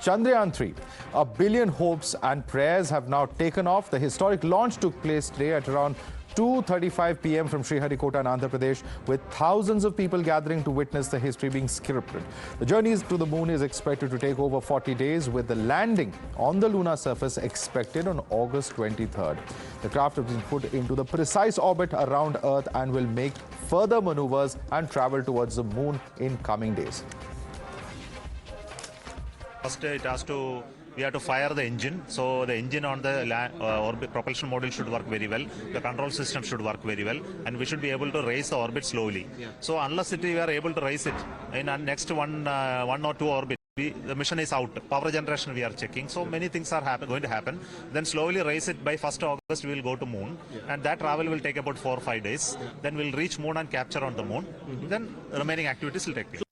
Chandrayaan-3. A billion hopes and prayers have now taken off. The historic launch took place today at around 2:35 p.m. from Sriharikota in Andhra Pradesh, with thousands of people gathering to witness the history being scripted. The journey to the moon is expected to take over 40 days, with the landing on the lunar surface expected on August 23rd. The craft has been put into the precise orbit around Earth and will make further maneuvers and travel towards the moon in coming days. First, we have to fire the engine. So the engine on the orbit propulsion module should work very well. The control system should work very well, and we should be able to raise the orbit slowly. So unless we are able to raise it in our next one or two orbits, the mission is out. Power generation we are checking. So many things are going to happen. Then slowly raise it by 1st August. We will go to moon, and that travel will take about 4 or 5 days. Then we'll reach moon and capture on the moon. Then remaining activities will take place.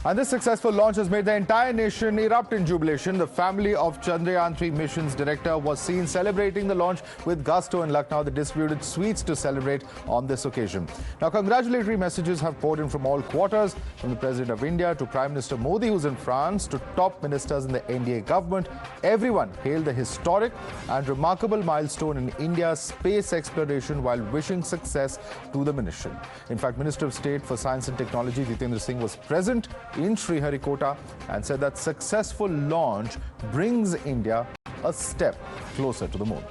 And this successful launch has made the entire nation erupt in jubilation. The family of Chandrayaan-3 mission's director was seen celebrating the launch with gusto in Lucknow. They distributed sweets to celebrate on this occasion. Now, congratulatory messages have poured in from all quarters, from the President of India to Prime Minister Modi, who's in France, to top ministers in the NDA government. Everyone hailed the historic and remarkable milestone in India's space exploration while wishing success to the mission. In fact, Minister of State for Science and Technology Jitendra Singh was present in Sriharikota and said that successful launch brings India a step closer to the moon.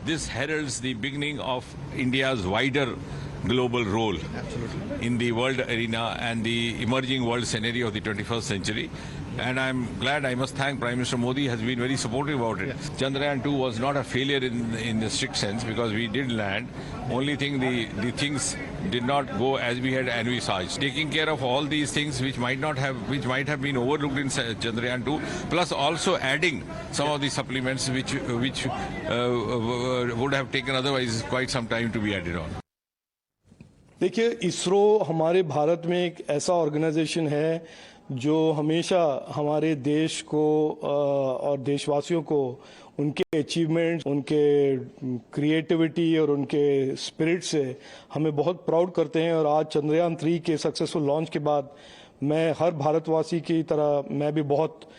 This heralds the beginning of India's wider global role in the world arena and the emerging world scenario of the 21st century. And I'm glad, I must thank Prime Minister Modi, has been very supportive about it. Yes. Chandrayaan-2 was not a failure in the strict sense, because we did land. Only thing, the things did not go as we had envisaged. Taking care of all these things which might have been overlooked in Chandrayaan-2, plus also adding some of the supplements which would have taken otherwise quite some time to be added on. देखिए, इसरो हमारे भारत में एक ऐसा organisation है जो हमेशा हमारे देश को और देशवासियों को उनके अचीवमेंट्स, उनके क्रिएटिविटी और उनके स्पिरिट से हमें बहुत प्राउड करते हैं। और आज चंद्रयान-3 के सक्सेसफुल लॉन्च के बाद मैं हर भारतवासी की तरह मैं भी बहुत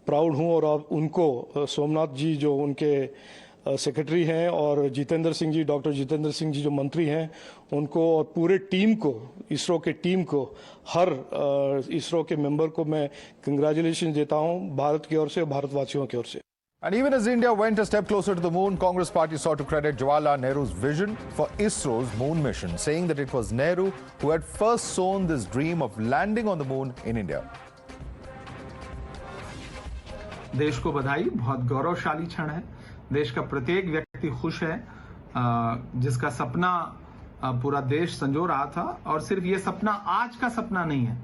प्राउड हूं। और अब उनको सोमनाथ जी जो उनके सेक्रेटरी हैं और जितेंद्र सिंह जी, डॉक्टर जितेंद्र सिंह जी जो मंत्री हैं, उनको और पूरे टीम को, इसरो के टीम को, हर इसरो के मेंबर को मैं कंग्रेचुलेशन देता हूं, भारत की ओर से, भारतवासियों की ओर से। And even as India went a step closer to the moon, Congress party sought to credit Jawaharlal Nehru's vision for ISRO's moon mission, saying that it was Nehru who had first sown this dream of landing on the moon in India. देश को बधाई, बहुत गौरवशाली क्षण है। देश का प्रत्येक व्यक्ति खुश है, जिसका सपना पूरा देश संजो रहा था। और सिर्फ ये सपना आज का सपना नहीं है,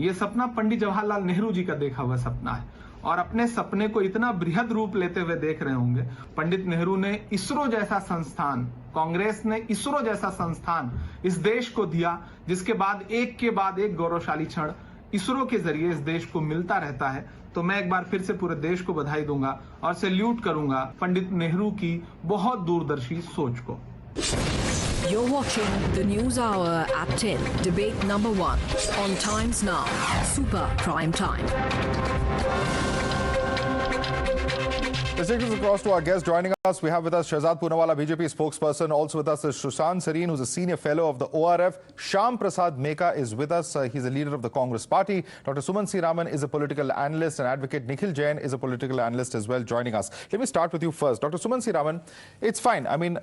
ये सपना पंडित जवाहरलाल नेहरू जी का देखा हुआ सपना है। और अपने सपने को इतना बृहद रूप लेते हुए देख रहे होंगे। पंडित नेहरू ने इसरो जैसा संस्थान, कांग्रेस ने इसरो जैसा संस्थान इस देश को दिया, जिसके बाद एक गौरवशाली क्षण इसरो के जरिए इस देश को मिलता रहता है। तो मैं एक बार फिर से पूरे देश को बधाई दूंगा और सैल्यूट करूंगा पंडित नेहरू की बहुत दूरदर्शी सोच को। You're watching the News Hour at 10, debate number 1 on Times Now, Super Prime Time. Let's take this across to our guest joining us. We have with us Shehzad Poonawalla, BJP spokesperson. Also with us is Sushant Sareen, who's a senior fellow of the ORF. Syam Prasad Meka is with us. He's a leader of the Congress party. Dr. Sumanth C Raman is a political analyst and advocate. Nikhil Jain is a political analyst as well, joining us. Let me start with you first. Dr. Sumanth C Raman, it's fine. I mean,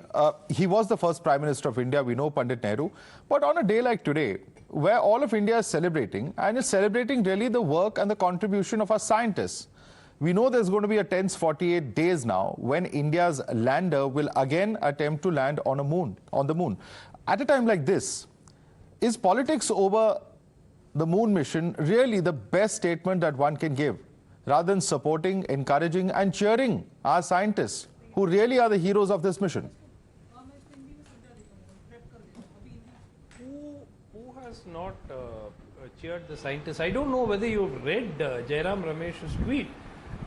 he was the first Prime Minister of India. We know Pandit Nehru. But on a day like today, where all of India is celebrating, and is celebrating really the work and the contribution of our scientists, we know there's going to be a tense 48 days now when India's lander will again attempt to land on the moon. At a time like this, is politics over the moon mission really the best statement that one can give, rather than supporting, encouraging and cheering our scientists, who really are the heroes of this mission? Who has not cheered the scientists? I don't know whether you've read Jairam Ramesh's tweet.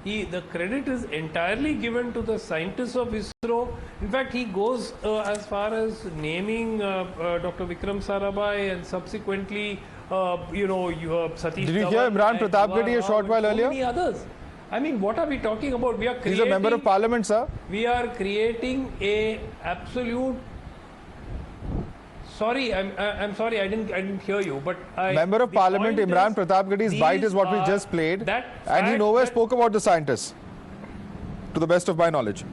The credit is entirely given to the scientists of ISRO. In fact, he goes as far as naming Dr. Vikram Sarabhai and subsequently Satish. Did you hear Imran Pratap Gadi a short while earlier? Many others. I mean, what are we talking about? We are creating. He's a member of parliament, sir. We are creating a absolute. Sorry, I'm sorry, I didn't hear you. But member of parliament Imran Pratap Gadi's bite is what we just played, and he nowhere spoke about the scientists, to the best of my knowledge.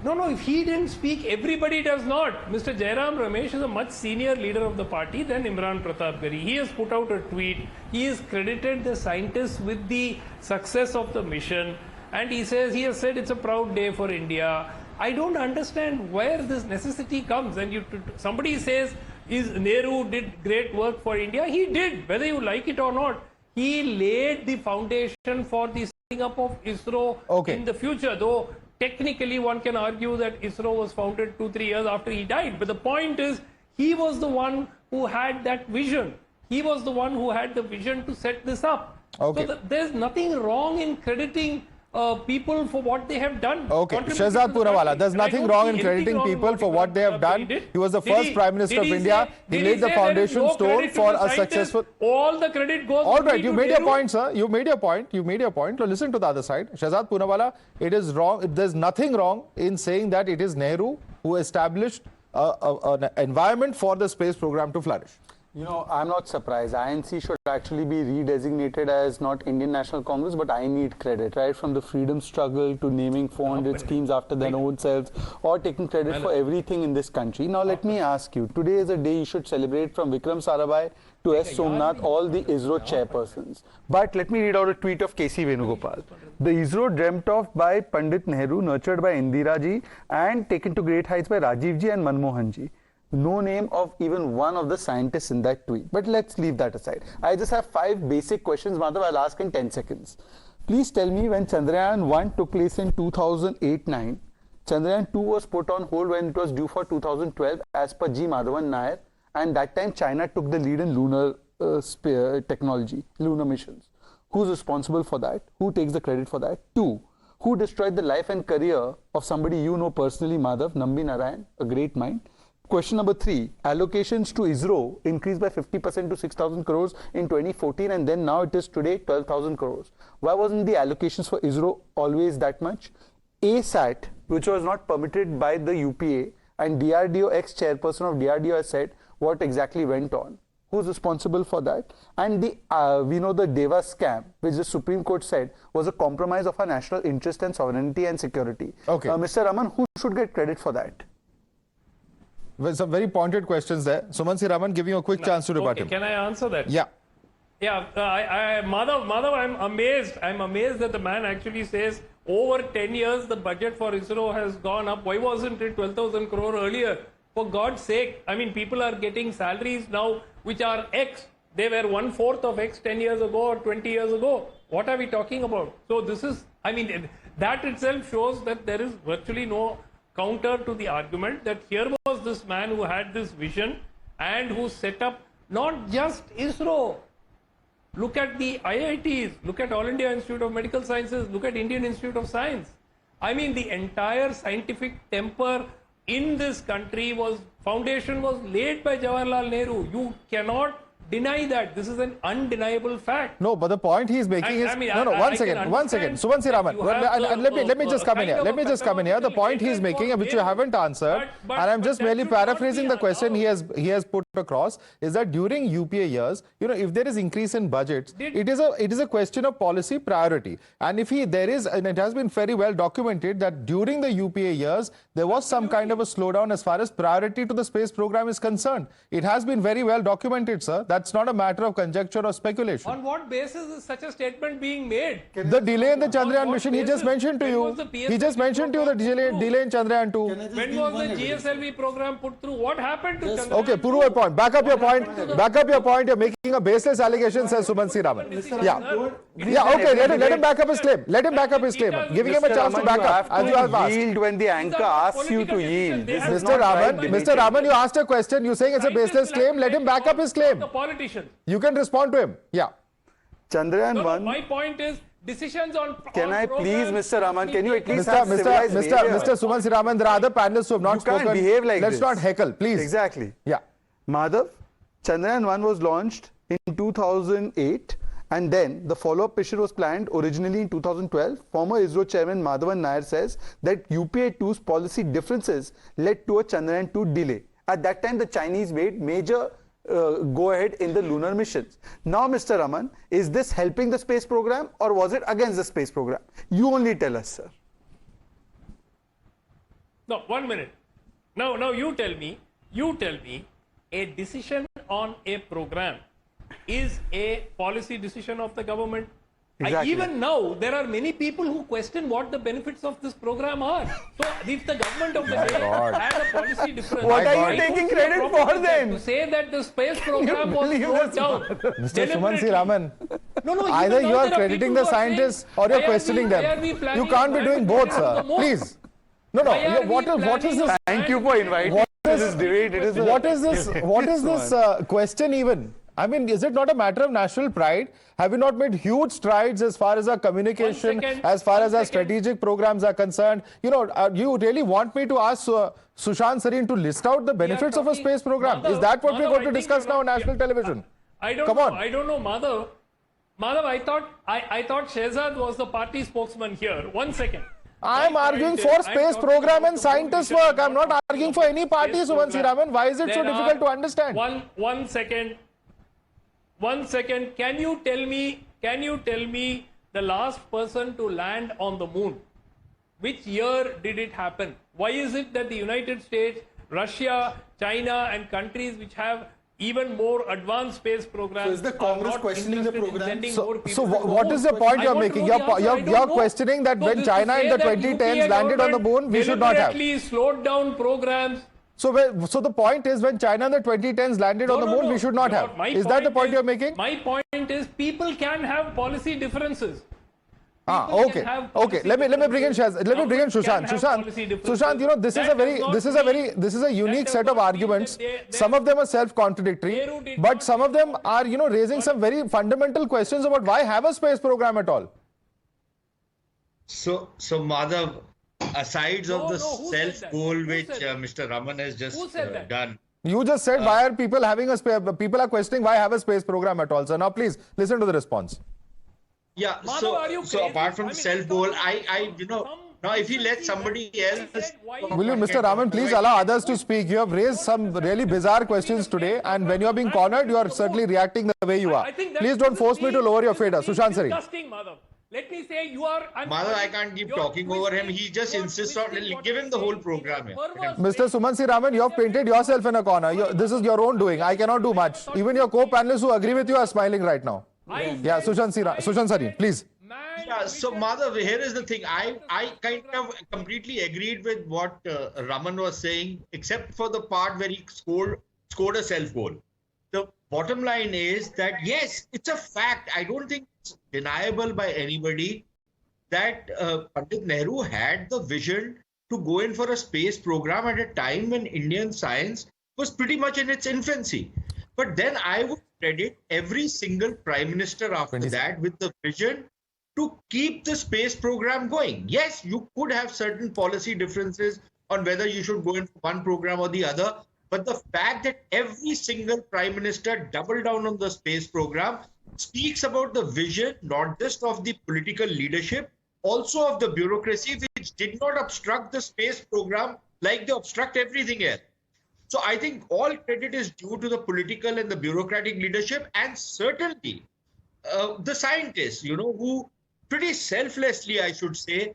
No, if he didn't speak, everybody does not. Mr. Jairam Ramesh is a much senior leader of the party than Imran Pratap Gadi. He has put out a tweet. He has credited the scientists with the success of the mission. And he has said it's a proud day for India. I don't understand where this necessity comes. And somebody says, Nehru did great work for India. He did, whether you like it or not. He laid the foundation for the setting up of ISRO in the future, though technically one can argue that ISRO was founded 2-3 years after he died. But the point is, he was the one who had that vision. He was the one who had the vision to set this up. So there's nothing wrong in crediting people for what they have done. Shehzad Poonawalla, there's nothing wrong in crediting people for what they have done. He was the first Prime Minister of India. He laid the foundation stone for a successful... All the credit goes... All right, you made your point, sir. You made your point. Now listen to the other side. Shehzad Poonawalla, it is wrong. There's nothing wrong in saying that it is Nehru who established an environment for the space program to flourish. You know, I'm not surprised. INC should actually be redesignated as not Indian National Congress, but I need credit, right? From the freedom struggle to naming 400 schemes after their own selves, or taking credit for everything in this country. Now, let me ask you, today is a day you should celebrate from Vikram Sarabhai to S. Somnath, all the ISRO chairpersons. But let me read out a tweet of K.C. Venugopal. The ISRO dreamt of by Pandit Nehru, nurtured by Indira ji, and taken to great heights by Rajiv ji and Manmohan ji. No name of even one of the scientists in that tweet. But let's leave that aside. I just have 5 basic questions, Madhav. I'll ask in 10 seconds. Please tell me, when Chandrayaan-1 took place in 2008-9, Chandrayaan-2 was put on hold when it was due for 2012 as per G. Madhavan Nair, and that time China took the lead in lunar technology, lunar missions. Who's responsible for that? Who takes the credit for that? 2. Who destroyed the life and career of somebody you know personally, Madhav, Nambi Narayan, a great mind? Question number 3, allocations to ISRO increased by 50% to 6,000 crores in 2014, and then now it is today 12,000 crores. Why wasn't the allocations for ISRO always that much? ASAT, which was not permitted by the UPA, and DRDO ex-chairperson of DRDO has said what exactly went on. Who's responsible for that? And we know the Deva scam, which the Supreme Court said was a compromise of our national interest and sovereignty and security. Mr. Raman, who should get credit for that? Well, some very pointed questions there. Sumanth C Raman, giving you a quick chance to rebut him. Can I answer that? Yeah. Yeah, Madhav, I'm amazed. I'm amazed that the man actually says over 10 years the budget for ISRO has gone up. Why wasn't it 12,000 crore earlier? For God's sake, I mean, people are getting salaries now which are X. They were 1/4 of X 10 years ago or 20 years ago. What are we talking about? So this is, I mean, that itself shows that there is virtually no counter to the argument that here was this man who had this vision and who set up not just ISRO. Look at the IITs, look at All India Institute of Medical Sciences, look at Indian Institute of Science. I mean, the entire scientific temper in this country foundation was laid by Jawaharlal Nehru. You cannot deny that. This is an undeniable fact. No, but the point he's making is... One second. Sumanth C Raman, let me just come in here. The point he's making, which you haven't answered, and I'm just merely paraphrasing the question he has put across, is that during UPA years, if there is increase in budgets, it is a question of policy priority. And if and it has been very well documented that during the UPA years, there was some kind of a slowdown as far as priority to the space program is concerned. It has been very well documented, sir. That's not a matter of conjecture or speculation. On what basis is such a statement being made? The delay in the Chandrayaan mission, he just mentioned to you. He just mentioned to you the delay in Chandrayaan-2. When was the GSLV program put through? What happened to Chandrayaan? Okay, prove your point. Back up your point. You're making a baseless allegation, says Sumanth C Raman. Yeah, okay, let him back up his claim. Giving him a chance to back up, as you have asked. Yield when the anchor asks you to yield. Mr. Raman, you asked a question. You're saying it's a baseless claim. Let him back up his claim. The politicians. You can respond to him. Yeah. Chandrayaan-1. My point is, decisions on... Can I please, Mr. Raman, can you at least Mr. Sumanth C Raman, there are other panelists who have not spoken. You can't behave like Let's this. Not heckle, please. Exactly. Yeah. Madhav, Chandrayaan-3 was launched in 2008, and then the follow-up mission was planned originally in 2012. Former ISRO chairman Madhavdas says that UPA-2's policy differences led to a Chandrayaan-2 delay. At that time, the Chinese made major go-ahead in the lunar missions. Now, Mr. Raman, is this helping the space program or was it against the space program? You only tell us, sir. No, 1 minute. Now you tell me, a decision on a program is a policy decision of the government. Exactly. Even now, there are many people who question what the benefits of this program are. So, if the government of the day had a policy difference, What are you taking credit for then? To say that the space program was slowed down. Mr. Sumanth C Raman, No, either even you now are there crediting people the who are saying, scientists or you're why are questioning we them. planning You can't be doing both, private sir. to the moon? Please. Why No. are we What is planning this? a Thank you for inviting me to this debate. It is a- What is this? What is this question even? I mean, is it not a matter of national pride? Have we not made huge strides as far as our communication, as far as our strategic programs are concerned? You know, you really want me to ask Sushant Sareen to list out the benefits of a space program? Is that what we're going to discuss now on national television? I don't Come know. on. I don't know, Madhav. Madhav, I thought Shehzad was the party spokesman here. 1 second. I'm My arguing point for is, I'm space talking program about and the scientists' moon work. I'm mission, not arguing for any party, space Sumanth C program. Raman. Why is it so There difficult to are- understand? One second. 1 second. Can you tell me the last person to land on the moon? Which year did it happen? Why is it that the United States, Russia, China and countries which have even more advanced space programs So is the are Congress not questioning the interested in program? sending So, more people so to the what moon? is the point I you're want to making? know the answer. I don't You're know. questioning that So when this to China say in the that 2010s UPA landed on the moon, we should not have. deliberately slowed down programs. So the point is when China in the 2010s landed on the moon, we should not have. My Is that the point you're making? My point is people can have policy differences. Okay. Let me bring in Sushant. Sushant, you know, this is a unique set of arguments. Some of them are self-contradictory, but some of them are, you know, raising some very fundamental questions about why have a space program at all. So Madhav, aside of the who said that? self-goal Who which said that? Mr. Raman has Who just said that? done, You just said why are people having a space? People are questioning why have a space program at all. So now please listen to the response. yeah. Madhav, are you So crazy? apart from I mean, self-goal, some- you know, some now if you let consistency somebody that else, he said, why- Will you, Mr. Raman, please allow others to speak? You have raised some really bizarre questions today, and when you are being cornered, you are certainly reacting the way you are. I think that Please don't this force is me to being- lower your this is fader. being Sushant Sareen. disgusting, Madhav. Let me say you are. Madhav, I can't keep talking over him. He just insists on give him the whole program here. Mr. Sumanth C Raman, you have painted yourself in a corner. This is your own doing. I cannot do much. Even your co-panelists who agree with you are smiling right now. Yeah, Sushant Sareen, please. Yeah, so Madhav, here is the thing. I kind of completely agreed with what Raman was saying, except for the part where he scored a self-goal. The bottom line is that, yes, it's a fact. I don't think it's deniable by anybody that Pandit Nehru had the vision to go in for a space program at a time when Indian science was pretty much in its infancy. But then I would credit every single prime minister after that with the vision to keep the space program going. Yes, you could have certain policy differences on whether you should go in for one program or the other. But the fact that every single prime minister doubled down on the space program speaks about the vision, not just of the political leadership, also of the bureaucracy, which did not obstruct the space program like they obstruct everything else. So I think all credit is due to the political and the bureaucratic leadership, and certainly the scientists, you know, who pretty selflessly, I should say,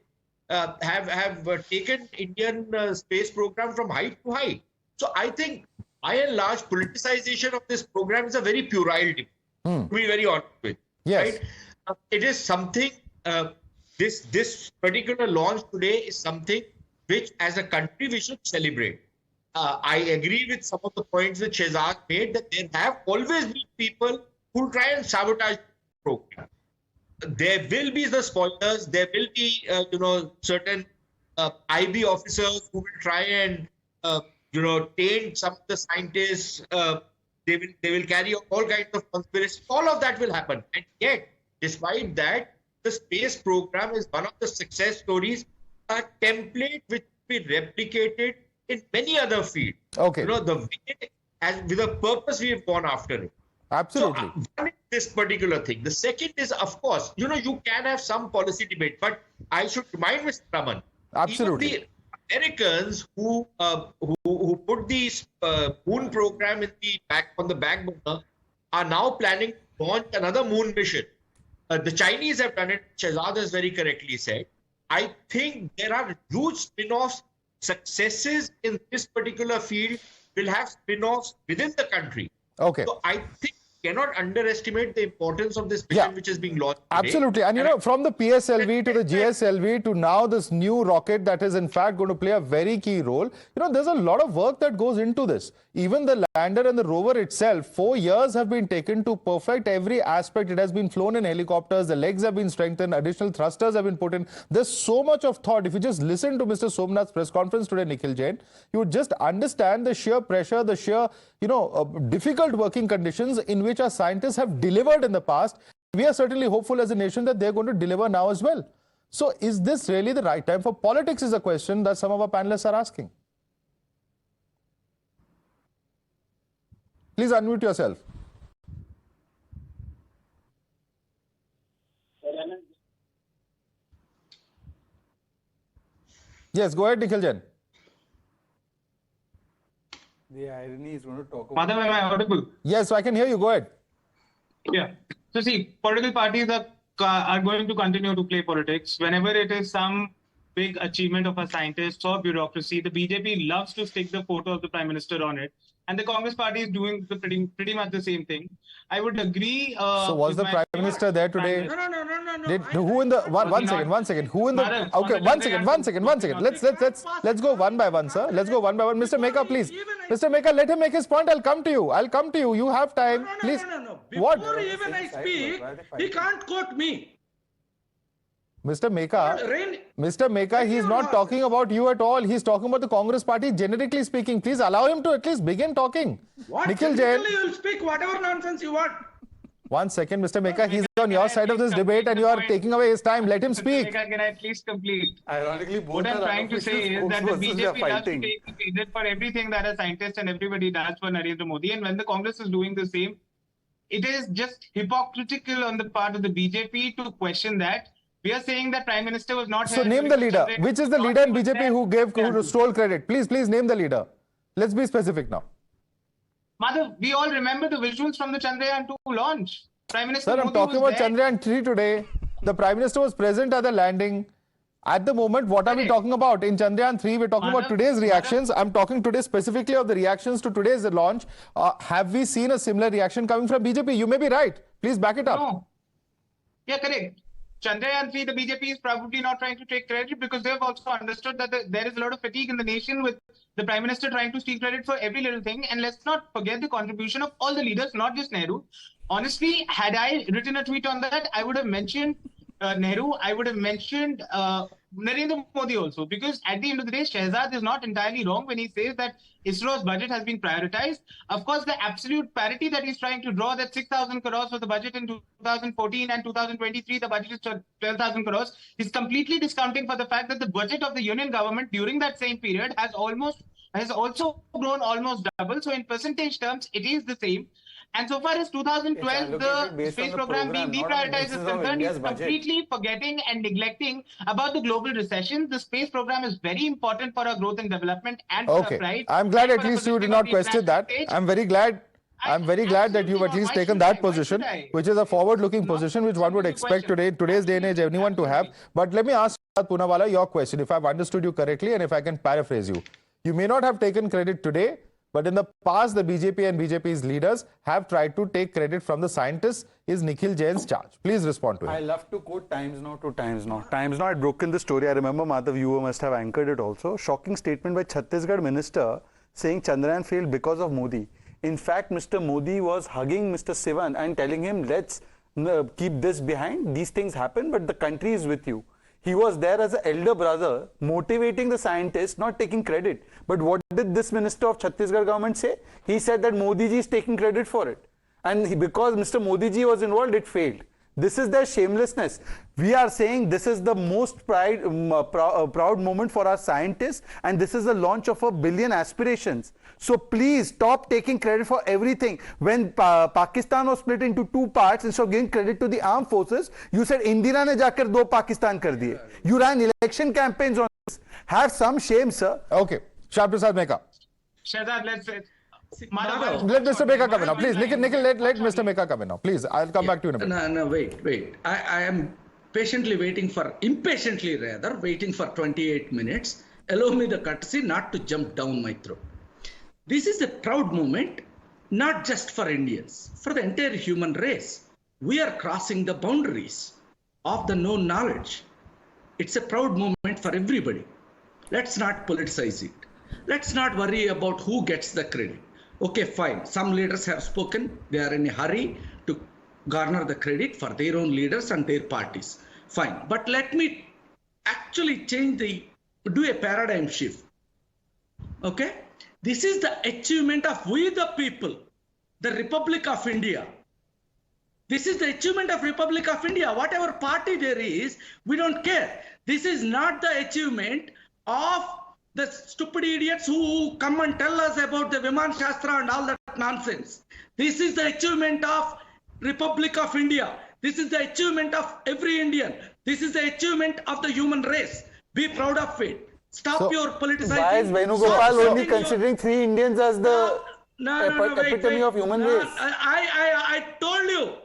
have taken Indian space program from height to height. So I think, by and large, politicization of this program is a very puerile debate, to be very honest with you. Yes. Right? It is something, this particular launch today is something which, as a country, we should celebrate. I agree with some of the points that Shehzad made, that there have always been people who try and sabotage the program. There will be the spoilers. There will be, certain IB officers who will try and, taint some of the scientists. They will carry out all kinds of conspiracies. All of that will happen. And yet, despite that, the space program is one of the success stories, a template which will be replicated in many other fields. Okay. You know, the way and with a purpose we have gone after it. Absolutely. So, one is this particular thing. The second is, of course, you can have some policy debate, but I should remind Mr. Raman, Absolutely. even the Americans who put the moon program on the back burner are now planning to launch another moon mission. The Chinese have done it. Shehzad has very correctly said. I think there are huge spin-offs. Successes in this particular field will have spin-offs within the country. Okay. So I think we cannot underestimate the importance of this mission which is being launched today. Absolutely. And from the PSLV to the GSLV to now this new rocket that is in fact going to play a very key role, there's a lot of work that goes into this. Even the lander and the rover itself, 4 years have been taken to perfect every aspect. It has been flown in helicopters, the legs have been strengthened, additional thrusters have been put in. There's so much of thought. If you just listen to Mr. Somnath's press conference today, Nikhil Jain, you would just understand the sheer pressure, the sheer, difficult working conditions in which our scientists have delivered in the past. We are certainly hopeful as a nation that they're going to deliver now as well. So is this really the right time for politics is a question that some of our panelists are asking. Please unmute yourself. Yes, go ahead, Nikhil Jain. The irony is going to talk about... Madhav, am I audible? Yes, I can hear you. Go ahead. Yeah. So see, political parties are going to continue to play politics. Whenever it is some big achievement of a scientist or bureaucracy, the BJP loves to stick the photo of the Prime Minister on it. And the Congress party is doing pretty much the same thing. I would agree. So was the Prime Minister there today? No. Who in the one second? Who in the Madam, okay? One second. Let's go one by one, sir. Let's go one by one. Mr. Meka, please. Mr. Meka, let him make his point. I'll come to you. You have time, please. No. What? Before even I speak, he can't quote me. Mr. Meka, he's not talking about you at all. He's talking about the Congress party, generically speaking. Please allow him to at least begin talking. What? Nikhil Jain. You will speak whatever nonsense you want. 1 second, Mr. Meka, he's on your side of this debate and you are taking away his time. Let him speak. Meka, can I please complete? Ironically, what I'm trying to say is that the BJP does to take credit for everything that a scientist and everybody does for Narendra Modi. And when the Congress is doing the same, it is just hypocritical on the part of the BJP to question that. We are saying that Prime Minister was not... So name the leader. Which is the leader in BJP who stole credit? Please name the leader. Let's be specific now. Madhav, we all remember the visuals from the Chandrayaan-2 launch. Prime Minister Sir, I'm talking about Chandrayaan-3 today. The Prime Minister was present at the landing. At the moment, what are we talking about? In Chandrayaan-3, we're talking about today's reactions. I'm talking today specifically of the reactions to today's launch. Have we seen a similar reaction coming from BJP? You may be right. Please back it up. No. Yeah, correct. Chandrayaan-3, the BJP is probably not trying to take credit because they have also understood that there is a lot of fatigue in the nation with the Prime Minister trying to steal credit for every little thing. And let's not forget the contribution of all the leaders, not just Nehru. Honestly, had I written a tweet on that, I would have mentioned Nehru, I would have mentioned Narendra Modi also, because at the end of the day, Shehzad is not entirely wrong when he says that ISRO's budget has been prioritized. Of course, the absolute parity that he's trying to draw, that 6,000 crores for the budget in 2014 and 2023, the budget is 12,000 crores, is completely discounting for the fact that the budget of the union government during that same period has also grown almost double. So in percentage terms, it is the same. And so far as 2012, the space program being deprioritized is concerned, is completely forgetting and neglecting about the global recession. The space program is very important for our growth and development and for our pride. I'm glad at least you did not question that. I'm very glad that you've at least taken that position, which is a forward-looking position, which one would expect today's day and age anyone to have. But let me ask Shehzad Poonawalla your question, if I've understood you correctly and if I can paraphrase you. You may not have taken credit today, but in the past, the BJP and BJP's leaders have tried to take credit from the scientists. Is Nikhil Jain's charge? Please respond to it. I love to quote Times Now to Times Now. Times Now had broken the story. I remember, Madhav, you must have anchored it also. Shocking statement by Chhattisgarh minister saying Chandrayaan failed because of Modi. In fact, Mr. Modi was hugging Mr. Sivan and telling him, let's keep this behind. These things happen, but the country is with you. He was there as an elder brother, motivating the scientists, not taking credit. But what did this minister of Chhattisgarh government say? He said that Modi ji is taking credit for it. And because Mr. Modi ji was involved, it failed. This is their shamelessness. We are saying this is the most proud moment for our scientists, and this is the launch of 1 billion aspirations. So please stop taking credit for everything. When Pakistan was split into 2 parts, instead of giving credit to the armed forces, you said Indira ne jaakar 2 Pakistan kar diye. You ran election campaigns on this. Have some shame, sir. Okay. Syam Prasad Meka. Shehzad, let's say. Let Mr. Meka come in now. Please, Nikhil, let Mr. Meka come in now. Please, I'll come back to you in a bit. No, wait. I am impatiently waiting for 28 minutes. Allow me the courtesy not to jump down my throat. This is a proud moment, not just for Indians, for the entire human race. We are crossing the boundaries of the known knowledge. It's a proud moment for everybody. Let's not politicize it. Let's not worry about who gets the credit. Okay, fine. Some leaders have spoken. They are in a hurry to garner the credit for their own leaders and their parties. Fine. But let me actually do a paradigm shift. Okay? This is the achievement of we the people, the Republic of India. This is the achievement of Republic of India. Whatever party there is, we don't care. This is not the achievement of the stupid idiots who come and tell us about the Viman Shastra and all that nonsense. This is the achievement of Republic of India. This is the achievement of every Indian. This is the achievement of the human race. Be proud of it. Stop your politicizing. Why is Venugopal only considering 3 Indians as the epitome of human race? I told you.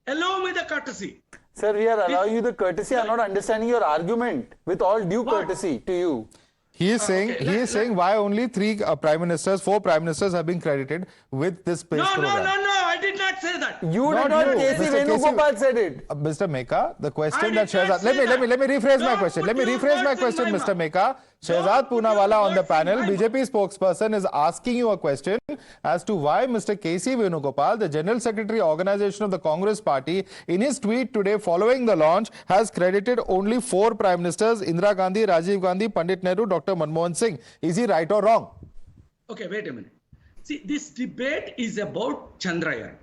Allow me the courtesy. Sir, we are allowing you the courtesy. I'm not understanding your argument. With all due courtesy to you. He is saying why only 4 prime ministers have been credited with this space program. No, I did not say that. You did not. K.C. Venugopal said it. Mr. Meka, the question that Shehzad... Let me rephrase my question. Let me rephrase my question, Mr. Meka. Shehzad Poonawalla on the panel, BJP spokesperson, is asking you a question as to why Mr. K.C. Venugopal, the General Secretary Organization of the Congress Party, in his tweet today following the launch, has credited only 4 prime ministers, Indira Gandhi, Rajiv Gandhi, Pandit Nehru, Dr. Manmohan Singh. Is he right or wrong? Okay, wait a minute. See, this debate is about Chandrayaan.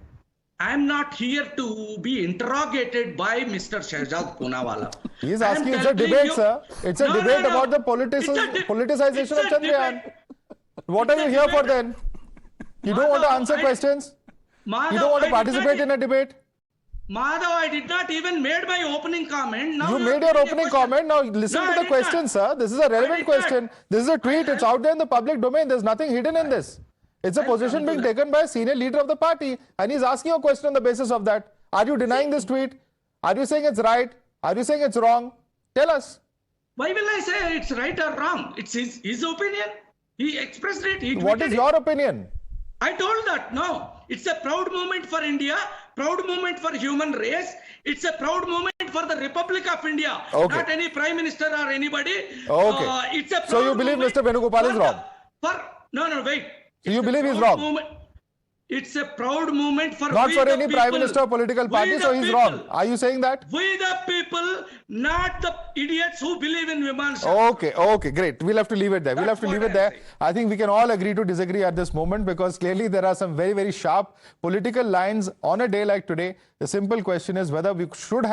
I am not here to be interrogated by Mr. Shehzad Poonawalla. He is asking, it's a debate, sir. It's a debate about the politicization of Chandrayaan. What are you here for then? You don't want to answer questions? You don't want to participate in a debate? Madhav, I did not even made my opening comment. Now you made your opening comment. Now listen to the question, sir. This is a relevant question. This is a tweet. It's out there in the public domain. There's nothing hidden in this. It's a position being taken by a senior leader of the party. And he's asking you a question on the basis of that. Are you denying this tweet? Are you saying it's right? Are you saying it's wrong? Tell us. Why will I say it's right or wrong? It's his opinion. He expressed it. What is your opinion? I told that. No. It's a proud moment for India. Proud moment for human race. It's a proud moment for the Republic of India. Okay. Not any Prime Minister or anybody. Okay. It's a proud so you believe Mr. Venugopal is wrong? No, wait. So you believe he's wrong? It's a proud moment for not for any people. Prime Minister or political party, so he's wrong. Are you saying that? We the people, not the idiots who believe in Viman Shastra. Okay, great. We'll have to leave it there. We'll have to leave it there. I think we can all agree to disagree at this moment because clearly there are some very, very sharp political lines on a day like today. The simple question is whether we could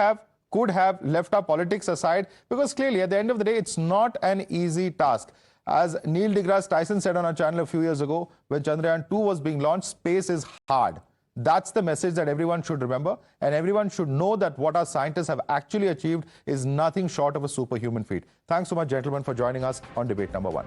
have left our politics aside, because clearly at the end of the day, it's not an easy task. As Neil deGrasse Tyson said on our channel a few years ago, when Chandrayaan-3 was being launched, space is hard. That's the message that everyone should remember, and everyone should know that what our scientists have actually achieved is nothing short of a superhuman feat. Thanks so much, gentlemen, for joining us on debate number 1.